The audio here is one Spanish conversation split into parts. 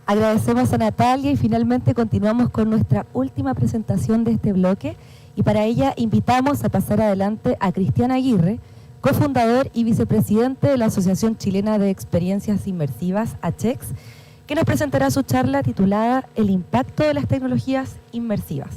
Agradecemos a Natalia y finalmente continuamos con nuestra última presentación de este bloque y para ella invitamos a pasar adelante a Cristian Aguirre, cofundador y vicepresidente de la Asociación Chilena de Experiencias Inmersivas, ACHEX, que nos presentará su charla titulada El impacto de las tecnologías inmersivas.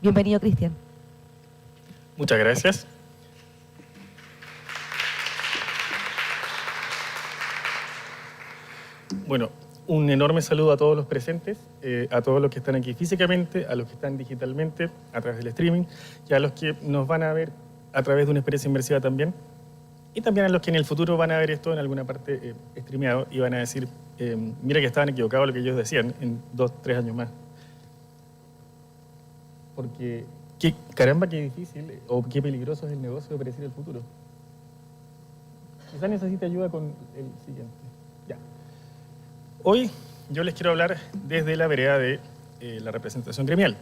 Bienvenido, Cristian. Muchas gracias. Bueno, un enorme saludo a todos los presentes, a todos los que están aquí físicamente, a los que están digitalmente a través del streaming y a los que nos van a ver a través de una experiencia inmersiva también. Y también a los que en el futuro van a ver esto en alguna parte streameado y van a decir, mira que estaban equivocados lo que ellos decían en 2, 3 años más. Porque, caramba, qué difícil o qué peligroso es el negocio de predecir el futuro. Quizás necesite ayuda con el siguiente. Ya. Hoy yo les quiero hablar desde la vereda de la representación gremial.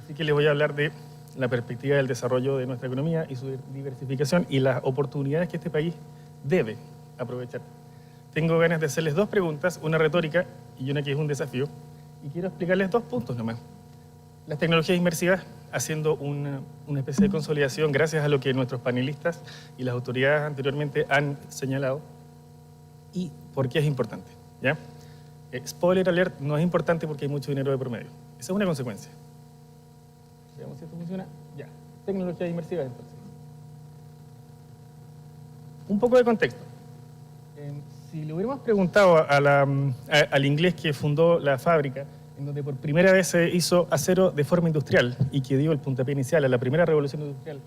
Así que les voy a hablar de la perspectiva del desarrollo de nuestra economía y su diversificación y las oportunidades que este país debe aprovechar. Tengo ganas de hacerles 2 preguntas, una retórica y una que es un desafío, y quiero explicarles 2 puntos nomás. Las tecnologías inmersivas, haciendo una especie de consolidación gracias a lo que nuestros panelistas y las autoridades anteriormente han señalado, y por qué es importante. ¿Ya? Spoiler alert, no es importante porque hay mucho dinero de promedio. Esa es una consecuencia. Veamos si esto funciona. Ya. Tecnologías inmersivas, entonces. Un poco de contexto. Si le hubiéramos preguntado al inglés que fundó la fábrica, en donde por primera vez se hizo acero de forma industrial y que dio el puntapié inicial a la primera revolución industrial,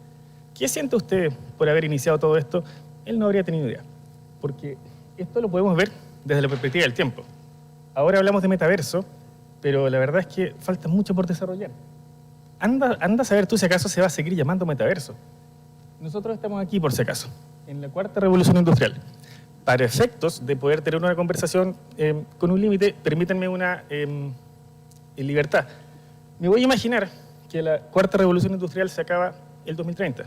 ¿qué siente usted por haber iniciado todo esto? Él no habría tenido idea. Porque esto lo podemos ver desde la perspectiva del tiempo. Ahora hablamos de metaverso, pero la verdad es que falta mucho por desarrollar. Anda a saber tú si acaso se va a seguir llamando metaverso. Nosotros estamos aquí, por si acaso, en la 4ª revolución industrial. Para efectos de poder tener una conversación con un límite, permítanme una libertad. Me voy a imaginar que la 4ª revolución industrial se acaba el 2030.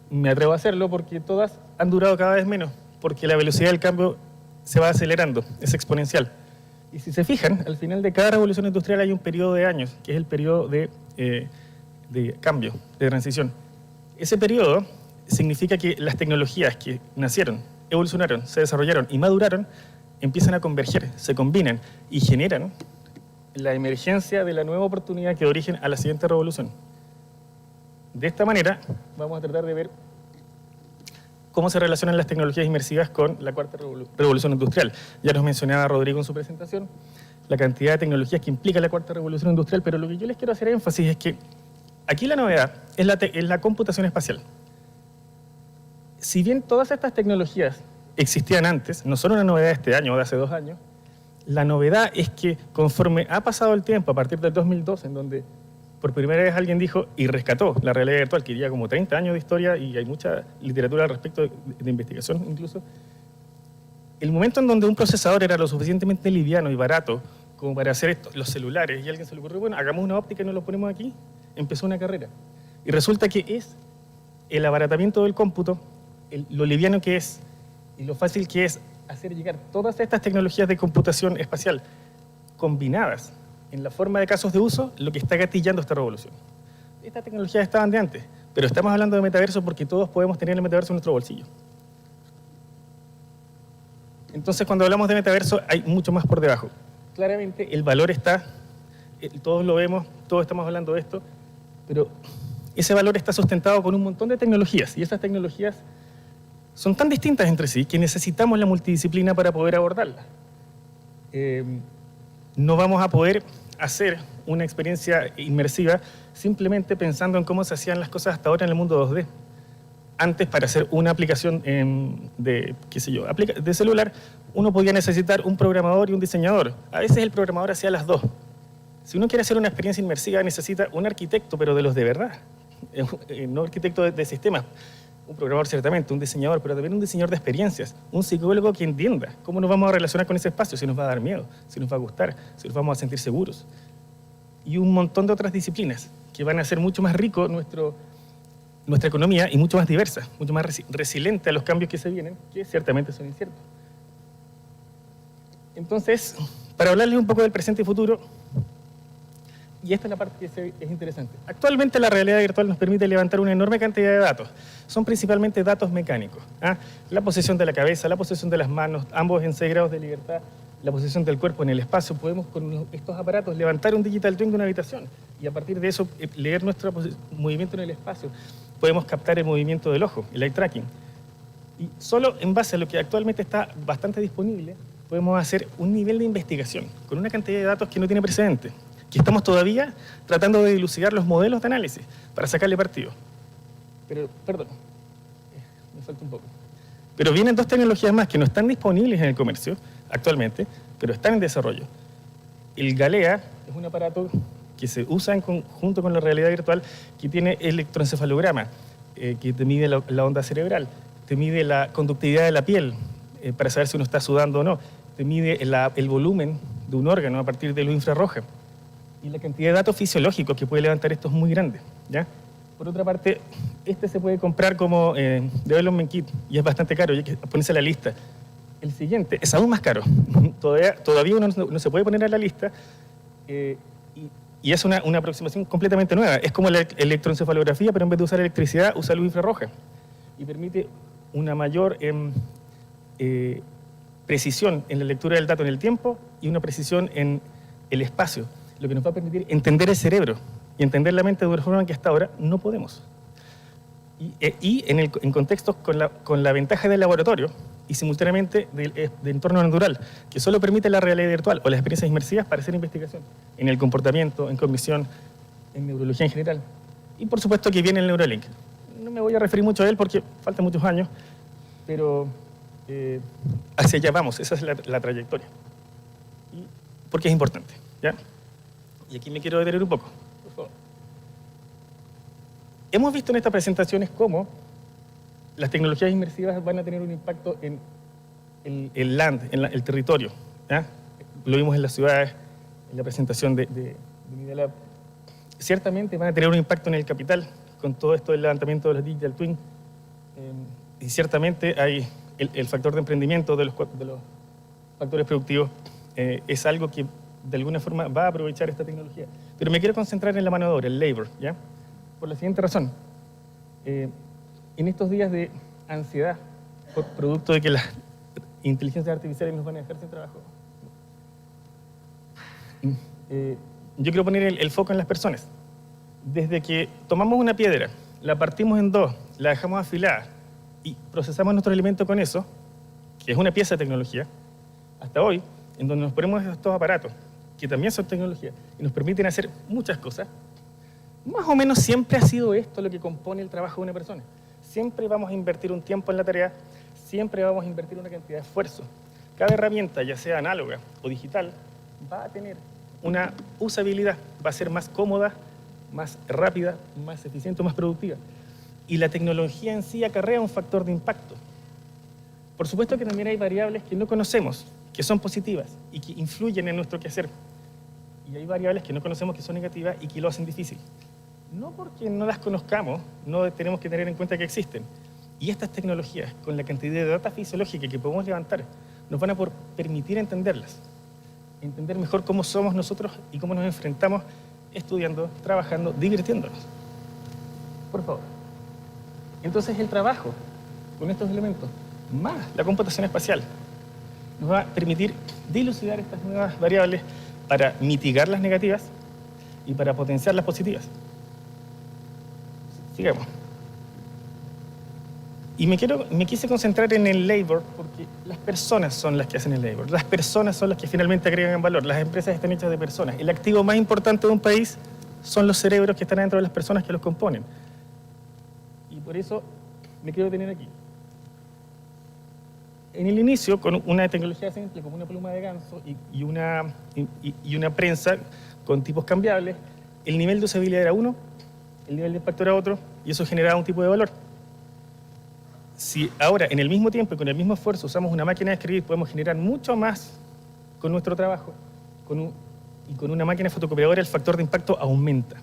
Me atrevo a hacerlo porque todas han durado cada vez menos, porque la velocidad del cambio se va acelerando, es exponencial. Y si se fijan, al final de cada revolución industrial hay un periodo de años, que es el periodo de cambio, de transición. Ese periodo significa que las tecnologías que nacieron, evolucionaron, se desarrollaron y maduraron, empiezan a converger, se combinan y generan la emergencia de la nueva oportunidad que da origen a la siguiente revolución. De esta manera, vamos a tratar de ver cómo se relacionan las tecnologías inmersivas con la 4ª revolución industrial. Ya nos mencionaba Rodrigo en su presentación la cantidad de tecnologías que implica la 4ª revolución industrial, pero lo que yo les quiero hacer énfasis es que aquí la novedad es la computación espacial. Si bien todas estas tecnologías existían antes, no son una novedad de este año o de hace 2 años, la novedad es que conforme ha pasado el tiempo, a partir del 2002, en donde por primera vez alguien dijo y rescató la realidad virtual, que lleva como 30 años de historia y hay mucha literatura al respecto de investigación incluso, el momento en donde un procesador era lo suficientemente liviano y barato como para hacer esto, los celulares, y a alguien se le ocurrió, bueno, hagamos una óptica y nos lo ponemos aquí, empezó una carrera. Y resulta que es el abaratamiento del cómputo, lo liviano que es y lo fácil que es hacer llegar todas estas tecnologías de computación espacial combinadas en la forma de casos de uso, lo que está gatillando esta revolución. Estas tecnologías estaban de antes, pero estamos hablando de metaverso porque todos podemos tener el metaverso en nuestro bolsillo. Entonces, cuando hablamos de metaverso, hay mucho más por debajo. Claramente, el valor está, todos lo vemos, todos estamos hablando de esto, pero ese valor está sustentado con un montón de tecnologías, y esas tecnologías son tan distintas entre sí que necesitamos la multidisciplina para poder abordarlas. No vamos a poder hacer una experiencia inmersiva simplemente pensando en cómo se hacían las cosas hasta ahora en el mundo 2D. Antes, para hacer una aplicación de celular, uno podía necesitar un programador y un diseñador. A veces el programador hacía las 2. Si uno quiere hacer una experiencia inmersiva, necesita un arquitecto, pero de los de verdad. No arquitecto de sistemas. Un programador ciertamente, un diseñador, pero también un diseñador de experiencias, un psicólogo que entienda cómo nos vamos a relacionar con ese espacio, si nos va a dar miedo, si nos va a gustar, si nos vamos a sentir seguros. Y un montón de otras disciplinas que van a hacer mucho más rico nuestra economía y mucho más diversa, mucho más resiliente a los cambios que se vienen, que ciertamente son inciertos. Entonces, para hablarles un poco del presente y futuro, y esta es la parte que es interesante. Actualmente la realidad virtual nos permite levantar una enorme cantidad de datos. Son principalmente datos mecánicos. La posición de la cabeza, la posición de las manos, ambos en 6 grados de libertad, la posición del cuerpo en el espacio. Podemos con estos aparatos levantar un digital twin de una habitación y a partir de eso leer nuestro movimiento en el espacio. Podemos captar el movimiento del ojo, el eye tracking. Y solo en base a lo que actualmente está bastante disponible, podemos hacer un nivel de investigación con una cantidad de datos que no tiene precedente, que estamos todavía tratando de dilucidar los modelos de análisis para sacarle partido. Pero, perdón, me falta un poco. Pero vienen 2 tecnologías más que no están disponibles en el comercio actualmente, pero están en desarrollo. El Galea es un aparato que se usa en conjunto con la realidad virtual, que tiene electroencefalograma, que te mide la onda cerebral, te mide la conductividad de la piel para saber si uno está sudando o no, te mide el volumen de un órgano a partir de luz infrarroja. Y la cantidad de datos fisiológicos que puede levantar esto es muy grande, ¿ya? Por otra parte, este se puede comprar como development kit y es bastante caro, y hay que ponerse a la lista. El siguiente es aún más caro. Todavía uno no se puede poner a la lista y es una aproximación completamente nueva. Es como la electroencefalografía, pero en vez de usar electricidad, usa luz infrarroja y permite una mayor precisión en la lectura del dato en el tiempo y una precisión en el espacio, lo que nos va a permitir entender el cerebro y entender la mente de una forma que hasta ahora no podemos. Y en contextos con la ventaja del laboratorio y simultáneamente del entorno natural, que solo permite la realidad virtual o las experiencias inmersivas para hacer investigación en el comportamiento, en cognición, en neurología en general. Y por supuesto que viene el Neuralink. No me voy a referir mucho a él porque faltan muchos años, pero hacia allá vamos, esa es la trayectoria. Porque es importante, ¿ya? Y aquí me quiero detener un poco, por favor. Hemos visto en estas presentaciones cómo las tecnologías inmersivas van a tener un impacto en el land, en el territorio, ¿ya? Lo vimos en las ciudades, en la presentación de Media Lab. Ciertamente van a tener un impacto en el capital, con todo esto del levantamiento de los digital twin, y ciertamente hay el factor de emprendimiento de los factores productivos es algo que de alguna forma va a aprovechar esta tecnología. Pero me quiero concentrar en la mano de obra, el labor, ¿ya? Por la siguiente razón. En estos días de ansiedad, por producto de que las inteligencias artificiales nos van a dejar sin trabajo, yo quiero poner el foco en las personas. Desde que tomamos una piedra, la partimos en 2, la dejamos afilada y procesamos nuestro alimento con eso, que es una pieza de tecnología, hasta hoy, en donde nos ponemos estos aparatos, que también son tecnología, y nos permiten hacer muchas cosas, más o menos siempre ha sido esto lo que compone el trabajo de una persona. Siempre vamos a invertir un tiempo en la tarea, siempre vamos a invertir una cantidad de esfuerzo. Cada herramienta, ya sea análoga o digital, va a tener una usabilidad, va a ser más cómoda, más rápida, más eficiente, más productiva. Y la tecnología en sí acarrea un factor de impacto. Por supuesto que también hay variables que no conocemos, que son positivas y que influyen en nuestro quehacer. Y hay variables que no conocemos que son negativas y que lo hacen difícil. No porque no las conozcamos, no tenemos que tener en cuenta que existen. Y estas tecnologías, con la cantidad de data fisiológica que podemos levantar, nos van a permitir entenderlas. Entender mejor cómo somos nosotros y cómo nos enfrentamos estudiando, trabajando, divirtiéndonos. Por favor. Entonces el trabajo con estos elementos, más la computación espacial, nos va a permitir dilucidar estas nuevas variables para mitigar las negativas y para potenciar las positivas. Sigamos. Y me quise concentrar en el labor porque las personas son las que hacen el labor. Las personas son las que finalmente agregan valor. Las empresas están hechas de personas. El activo más importante de un país son los cerebros que están dentro de las personas que los componen. Y por eso me quiero detener aquí. En el inicio, con una tecnología simple como una pluma de ganso y una prensa con tipos cambiables, el nivel de usabilidad era uno, el nivel de impacto era otro, y eso generaba un tipo de valor. Si ahora, en el mismo tiempo y con el mismo esfuerzo, usamos una máquina de escribir, podemos generar mucho más con nuestro trabajo, y con una máquina fotocopiadora el factor de impacto aumenta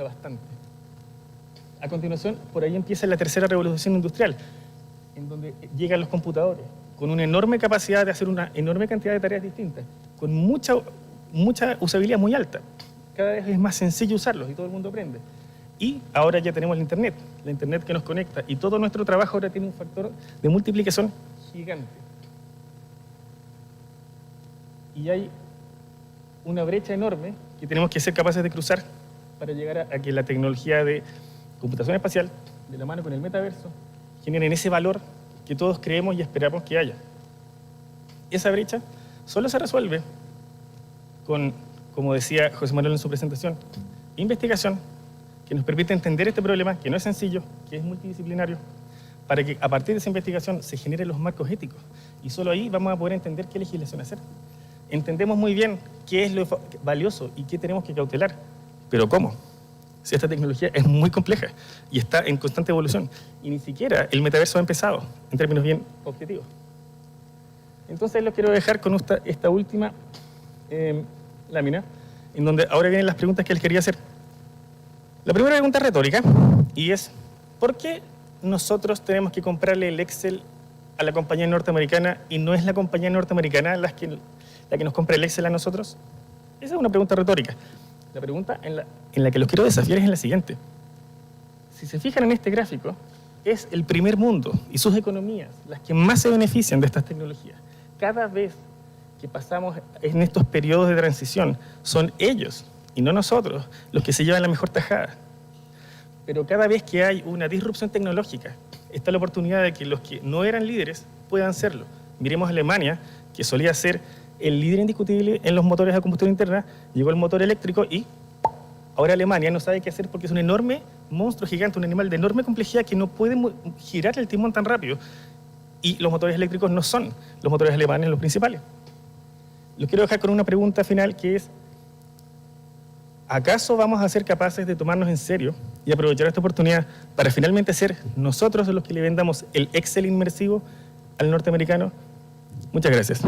bastante. A continuación, por ahí empieza la tercera revolución industrial, en donde llegan los computadores, con una enorme capacidad de hacer una enorme cantidad de tareas distintas, con mucha usabilidad muy alta. Cada vez es más sencillo usarlos y todo el mundo aprende. Y ahora ya tenemos la Internet que nos conecta, y todo nuestro trabajo ahora tiene un factor de multiplicación gigante. Y hay una brecha enorme que tenemos que ser capaces de cruzar para llegar a que la tecnología de computación espacial, de la mano con el metaverso, generen ese valor que todos creemos y esperamos que haya. Esa brecha solo se resuelve con, como decía José Manuel en su presentación, investigación que nos permite entender este problema, que no es sencillo, que es multidisciplinario, para que a partir de esa investigación se generen los marcos éticos. Y solo ahí vamos a poder entender qué legislación hacer. Entendemos muy bien qué es lo valioso y qué tenemos que cautelar, pero ¿cómo? Si esta tecnología es muy compleja y está en constante evolución, y ni siquiera el metaverso ha empezado, en términos bien objetivos. Entonces los quiero dejar con esta última lámina, en donde ahora vienen las preguntas que les quería hacer. La primera pregunta es retórica, y es, ¿por qué nosotros tenemos que comprarle el Excel a la compañía norteamericana y no es la compañía norteamericana la que nos compra el Excel a nosotros? Esa es una pregunta retórica. La pregunta en la que los quiero desafiar es la siguiente. Si se fijan en este gráfico, es el primer mundo y sus economías las que más se benefician de estas tecnologías. Cada vez que pasamos en estos periodos de transición, son ellos y no nosotros los que se llevan la mejor tajada. Pero cada vez que hay una disrupción tecnológica, está la oportunidad de que los que no eran líderes puedan serlo. Miremos a Alemania, que solía ser el líder indiscutible en los motores a combustión interna, llegó el motor eléctrico y ahora Alemania no sabe qué hacer porque es un enorme monstruo gigante, un animal de enorme complejidad que no puede girar el timón tan rápido. Y los motores eléctricos no son los motores alemanes los principales. Los quiero dejar con una pregunta final, que es: ¿acaso vamos a ser capaces de tomarnos en serio y aprovechar esta oportunidad para finalmente ser nosotros los que le vendamos el Excel inmersivo al norteamericano? Muchas gracias.